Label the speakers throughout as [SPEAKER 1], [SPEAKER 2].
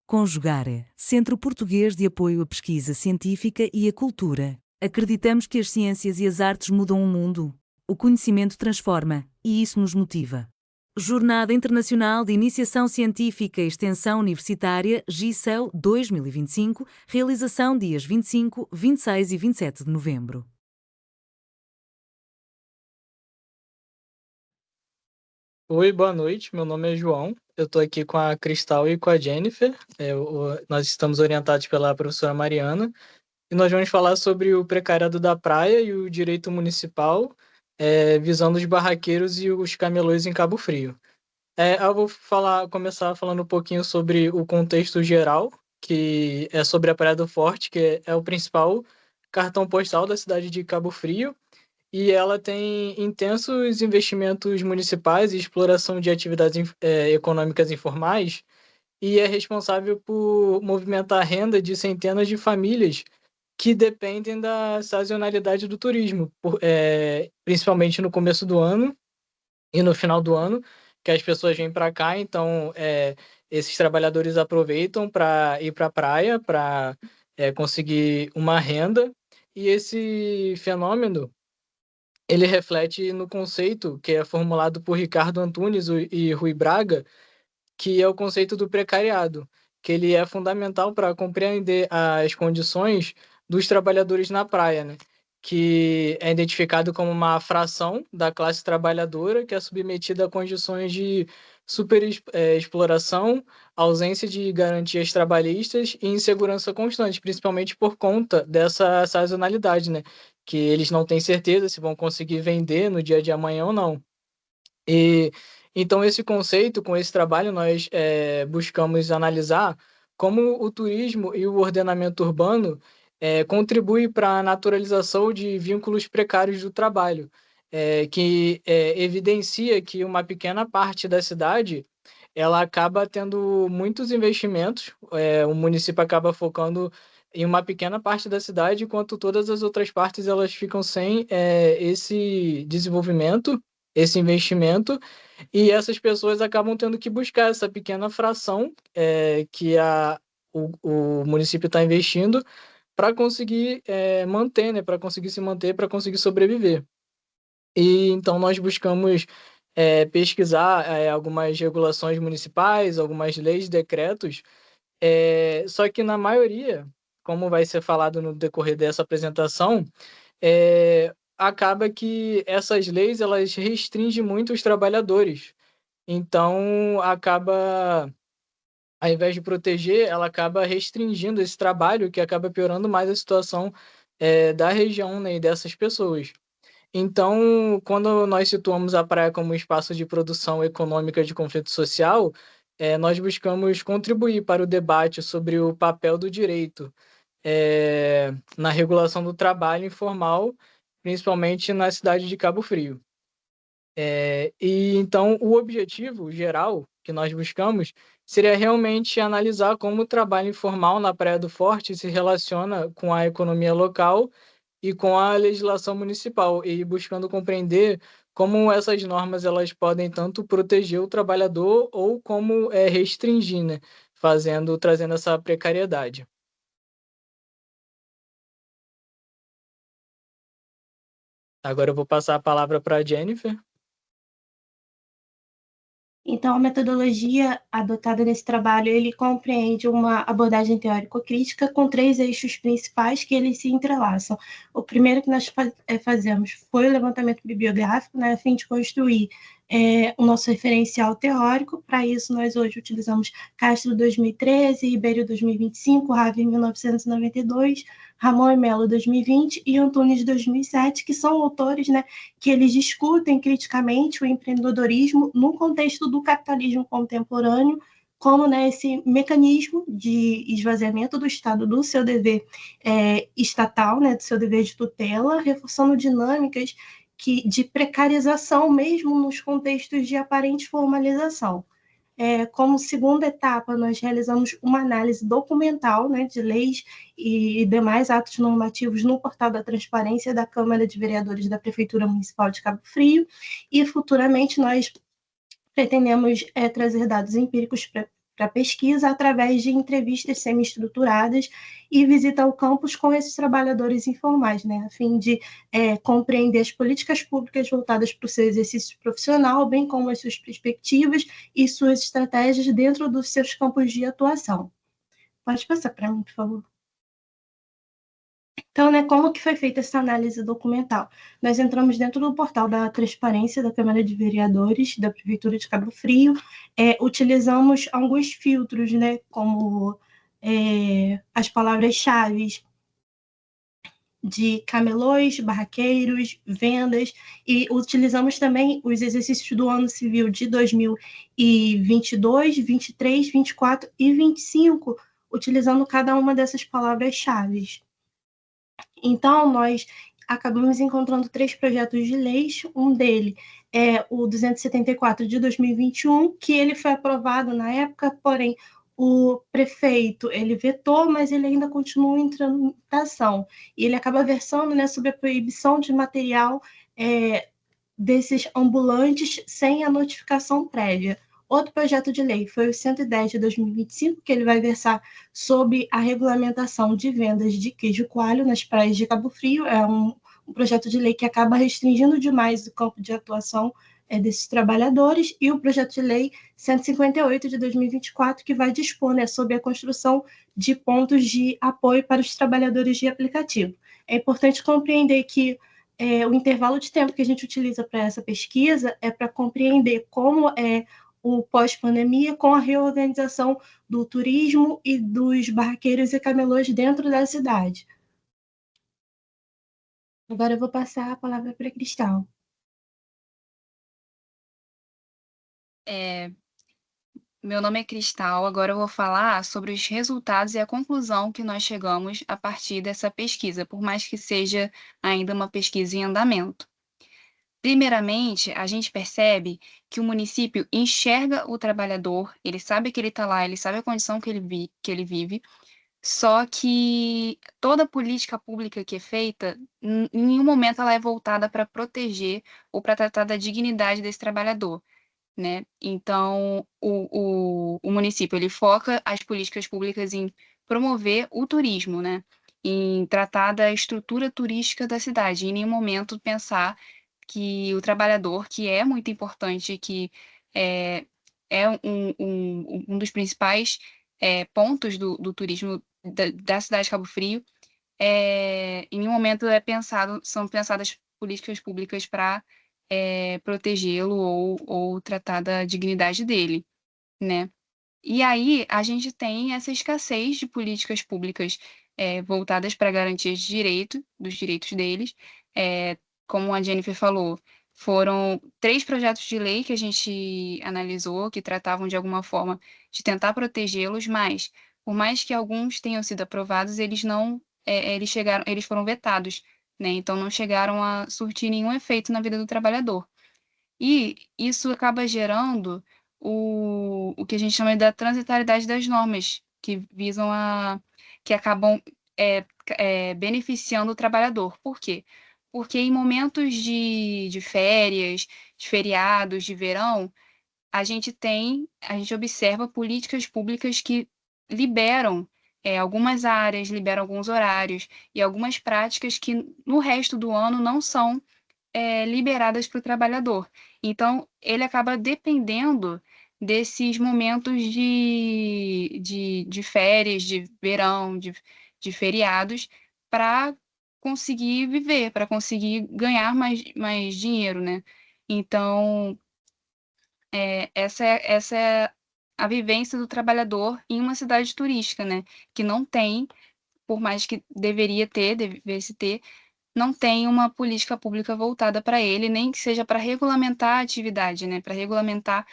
[SPEAKER 1] Conjugare, Centro Português de Apoio à Pesquisa Científica e à Cultura. Acreditamos que as ciências e as artes mudam o mundo. O conhecimento transforma, e isso nos motiva. Jornada Internacional de Iniciação Científica e Extensão Universitária, GICEL 2025, realização dias 25, 26 e 27 de novembro.
[SPEAKER 2] Oi, boa noite. Meu nome é João. Eu estou aqui com a Cristal e com a Jennifer. Nós estamos orientados pela professora Mariana e nós vamos falar sobre o precariado da praia e o direito municipal, visando os barraqueiros e os camelôs em Cabo Frio. Eu vou começar falando um pouquinho sobre o contexto geral, que é sobre a Praia do Forte, que é o principal cartão postal da cidade de Cabo Frio, e ela tem intensos investimentos municipais e exploração de atividades econômicas informais, e é responsável por movimentar a renda de centenas de famílias que dependem da sazonalidade do turismo, principalmente no começo do ano e no final do ano, que as pessoas vêm para cá, então esses trabalhadores aproveitam para ir para a praia, para conseguir uma renda, e esse fenômeno ele reflete no conceito que é formulado por Ricardo Antunes e Rui Braga, que é o conceito do precariado, que ele é fundamental para compreender as condições dos trabalhadores na praia, né? Que é identificado como uma fração da classe trabalhadora que é submetida a condições de superexploração, ausência de garantias trabalhistas e insegurança constante, principalmente por conta dessa sazonalidade, né? Que eles não têm certeza se vão conseguir vender no dia de amanhã ou não. E então esse conceito, com esse trabalho, nós buscamos analisar como o turismo e o ordenamento urbano contribuem para a naturalização de vínculos precários do trabalho, que evidencia que uma pequena parte da cidade ela acaba tendo muitos investimentos, o município acaba focando em uma pequena parte da cidade, enquanto todas as outras partes elas ficam sem esse desenvolvimento, esse investimento, e essas pessoas acabam tendo que buscar essa pequena fração que o município está investindo para conseguir manter, né, para conseguir se manter, para conseguir sobreviver. E então nós buscamos pesquisar algumas regulações municipais, algumas leis, decretos, só que na maioria, como vai ser falado no decorrer dessa apresentação, acaba que essas leis elas restringem muito os trabalhadores. Então, ao invés de proteger, ela acaba restringindo esse trabalho, que acaba piorando mais a situação da região, né, e dessas pessoas. Então, quando nós situamos a praia como espaço de produção econômica de conflito social, nós buscamos contribuir para o debate sobre o papel do direito na regulação do trabalho informal, principalmente na cidade de Cabo Frio. E então o objetivo geral que nós buscamos seria realmente analisar como o trabalho informal na Praia do Forte se relaciona com a economia local e com a legislação municipal, e buscando compreender como essas normas elas podem tanto proteger o trabalhador ou como restringir, né? Trazendo essa precariedade. Agora eu vou passar a palavra para a Jennifer.
[SPEAKER 3] Então, a metodologia adotada nesse trabalho, ele compreende uma abordagem teórico-crítica com 3 eixos principais que eles se entrelaçam. O primeiro que nós fazemos foi o levantamento bibliográfico, né, a fim de construir o nosso referencial teórico. Para isso, nós hoje utilizamos Castro 2013, Ribeiro 2025, Ravi 1992, Ramon e Melo 2020 e Antunes 2007, que são autores, né, que eles discutem criticamente o empreendedorismo no contexto do capitalismo contemporâneo, como, né, esse mecanismo de esvaziamento do Estado do seu dever estatal, né, do seu dever de tutela, reforçando dinâmicas de precarização mesmo nos contextos de aparente formalização. Como segunda etapa, nós realizamos uma análise documental, né, de leis e demais atos normativos no portal da Transparência da Câmara de Vereadores da Prefeitura Municipal de Cabo Frio, e futuramente nós pretendemos trazer dados empíricos para pesquisa através de entrevistas semi-estruturadas e visita ao campus com esses trabalhadores informais, né, a fim de compreender as políticas públicas voltadas para o seu exercício profissional, bem como as suas perspectivas e suas estratégias dentro dos seus campos de atuação. Pode passar para mim, por favor. Então, né, como que foi feita essa análise documental? Nós entramos dentro do portal da transparência da Câmara de Vereadores da Prefeitura de Cabo Frio, utilizamos alguns filtros, né, como as palavras-chave de camelôs, barraqueiros, vendas, e utilizamos também os exercícios do ano civil de 2022, 23, 24 e 25, utilizando cada uma dessas palavras-chave. Então, nós acabamos encontrando 3 projetos de leis, um deles é o 274 de 2021, que ele foi aprovado na época, porém o prefeito, ele vetou, mas ele ainda continua em tramitação, e ele acaba versando, né, sobre a proibição de material desses ambulantes sem a notificação prévia. Outro projeto de lei foi o 110 de 2025, que ele vai versar sobre a regulamentação de vendas de queijo coalho nas praias de Cabo Frio. É um projeto de lei que acaba restringindo demais o campo de atuação desses trabalhadores, e o projeto de lei 158 de 2024, que vai dispor, né, sobre a construção de pontos de apoio para os trabalhadores de aplicativo. É importante compreender que o intervalo de tempo que a gente utiliza para essa pesquisa é para compreender como é o pós-pandemia com a reorganização do turismo e dos barraqueiros e camelôs dentro da cidade. Agora eu vou passar a palavra para a Cristal.
[SPEAKER 4] Meu nome é Cristal, agora eu vou falar sobre os resultados e a conclusão que nós chegamos a partir dessa pesquisa, por mais que seja ainda uma pesquisa em andamento. Primeiramente, a gente percebe que o município enxerga o trabalhador, ele sabe que ele está lá, ele sabe a condição que ele vive, só que toda política pública que é feita, em nenhum momento ela é voltada para proteger ou para tratar da dignidade desse trabalhador, né? Então, o município, ele foca as políticas públicas em promover o turismo, né? Em tratar da estrutura turística da cidade, e em nenhum momento pensar que o trabalhador, que é muito importante, que é um dos principais pontos do turismo da cidade de Cabo Frio, em nenhum momento são pensadas políticas públicas para protegê-lo ou tratar da dignidade dele, né? E aí a gente tem essa escassez de políticas públicas voltadas para garantir dos direitos deles. Como a Jennifer falou, foram 3 projetos de lei que a gente analisou, que tratavam de alguma forma de tentar protegê-los, mas por mais que alguns tenham sido aprovados, eles foram vetados, né? Então não chegaram a surtir nenhum efeito na vida do trabalhador. E isso acaba gerando o que a gente chama da transitoriedade das normas, que acabam beneficiando o trabalhador. Por quê? Porque em momentos de férias, de feriados, de verão, a gente observa políticas públicas que liberam algumas áreas, liberam alguns horários e algumas práticas que no resto do ano não são liberadas para o trabalhador. Então, ele acaba dependendo desses momentos de férias, de verão, de feriados, para conseguir viver, para conseguir ganhar mais dinheiro, né? Então, essa é a vivência do trabalhador em uma cidade turística, né? Que não tem, por mais que devesse ter, não tem uma política pública voltada para ele, nem que seja para regulamentar a atividade, né? Para regulamentar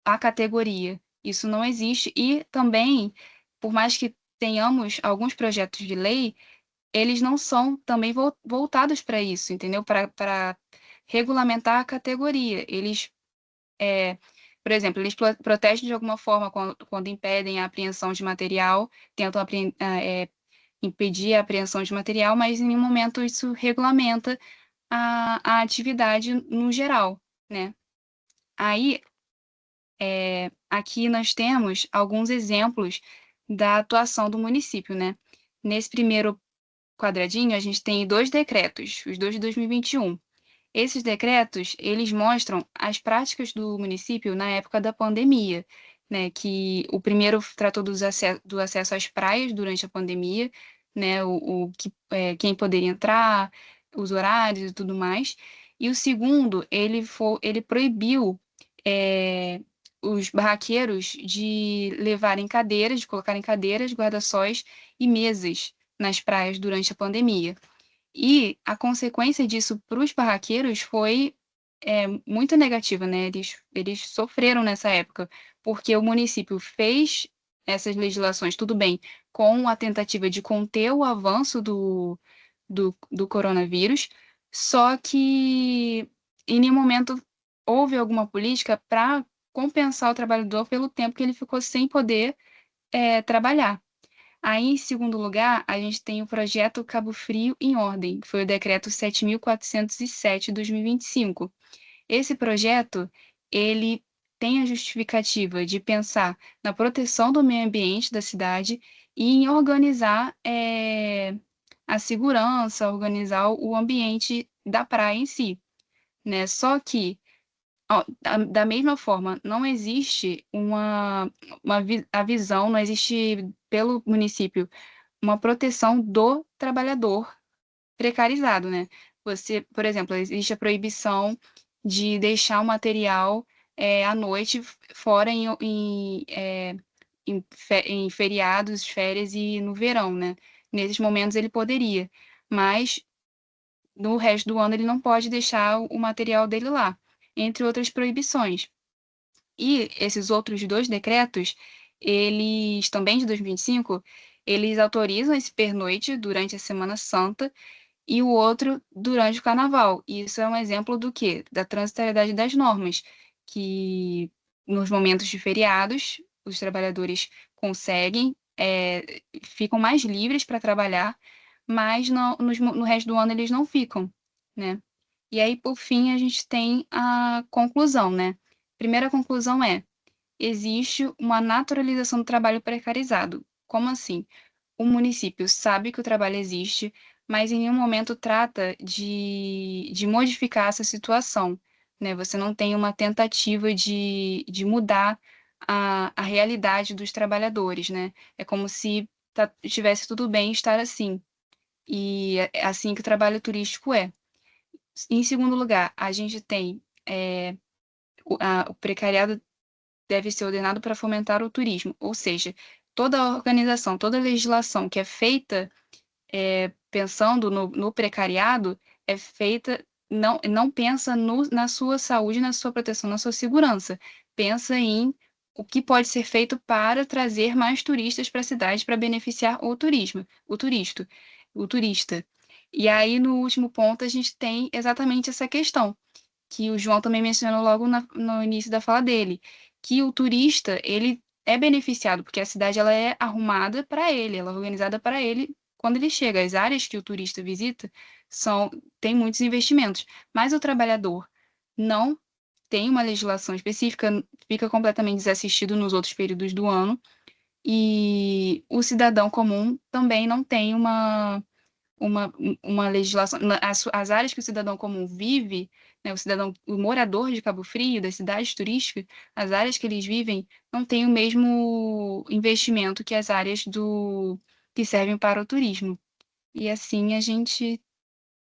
[SPEAKER 4] a categoria. Isso não existe. E também, por mais que tenhamos alguns projetos de lei, eles não são também voltados para isso, entendeu? Para regulamentar a categoria. Por exemplo, eles protegem de alguma forma quando impedem a apreensão de material, tentam impedir a apreensão de material, mas em nenhum momento isso regulamenta a atividade no geral, né? Aí, aqui nós temos alguns exemplos da atuação do município, né? Nesse primeiro quadradinho, a gente tem 2 decretos, os dois de 2021. Esses decretos, eles mostram as práticas do município na época da pandemia, né? Que o primeiro tratou do acesso às praias durante a pandemia, né? Quem poderia entrar, os horários e tudo mais. E o segundo, ele proibiu os barraqueiros de levarem cadeiras, de colocarem cadeiras, guarda-sóis e mesas nas praias durante a pandemia. E a consequência disso para os barraqueiros foi muito negativa, né? Eles sofreram nessa época, porque o município fez essas legislações, tudo bem, com a tentativa de conter o avanço do coronavírus, só que em nenhum momento houve alguma política para compensar o trabalhador pelo tempo que ele ficou sem poder trabalhar. Aí, em segundo lugar, a gente tem o projeto Cabo Frio em Ordem, que foi o decreto 7.407 de 2025. Esse projeto, ele tem a justificativa de pensar na proteção do meio ambiente da cidade e em organizar a segurança, organizar o ambiente da praia em si, né? Só que da mesma forma, não existe a visão, não existe pelo município uma proteção do trabalhador precarizado, né? Por exemplo, existe a proibição de deixar o material à noite fora em feriados, férias e no verão, né? Nesses momentos ele poderia, mas no resto do ano ele não pode deixar o material dele lá, entre outras proibições. E esses outros 2 decretos, eles também de 2025, eles autorizam esse pernoite durante a Semana Santa e o outro durante o Carnaval. E isso é um exemplo do quê? Da transitoriedade das normas, que nos momentos de feriados, os trabalhadores conseguem, ficam mais livres para trabalhar, mas no resto do ano eles não ficam, né? E aí, por fim, a gente tem a conclusão, né? Primeira conclusão existe uma naturalização do trabalho precarizado. Como assim? O município sabe que o trabalho existe, mas em nenhum momento trata de modificar essa situação, né? Você não tem uma tentativa de mudar a realidade dos trabalhadores, né? É como se estivesse tudo bem estar assim. E é assim que o trabalho turístico é. Em segundo lugar, a gente tem o precariado deve ser ordenado para fomentar o turismo, ou seja, toda a organização, toda a legislação que é feita pensando no precariado é feita, não pensa na sua saúde, na sua proteção, na sua segurança, pensa em o que pode ser feito para trazer mais turistas para a cidade para beneficiar o turista. E aí, no último ponto, a gente tem exatamente essa questão que o João também mencionou logo no início da fala dele, que o turista, ele é beneficiado, porque a cidade ela é arrumada para ele, ela é organizada para ele quando ele chega. As áreas que o turista visita tem muitos investimentos, mas o trabalhador não tem uma legislação específica, fica completamente desassistido nos outros períodos do ano, e o cidadão comum também não tem uma, uma legislação, as áreas que o cidadão comum vive, né, o morador de Cabo Frio, das cidades turísticas, as áreas que eles vivem não têm o mesmo investimento que as áreas que servem para o turismo. E assim a gente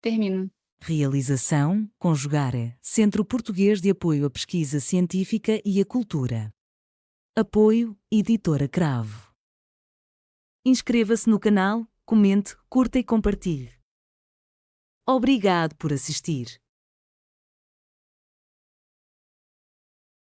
[SPEAKER 4] termina.
[SPEAKER 1] Realização, Conjugare, Centro Português de Apoio à Pesquisa Científica e à Cultura. Apoio, Editora Cravo. Inscreva-se no canal, comente, curta e compartilhe. Obrigado por assistir.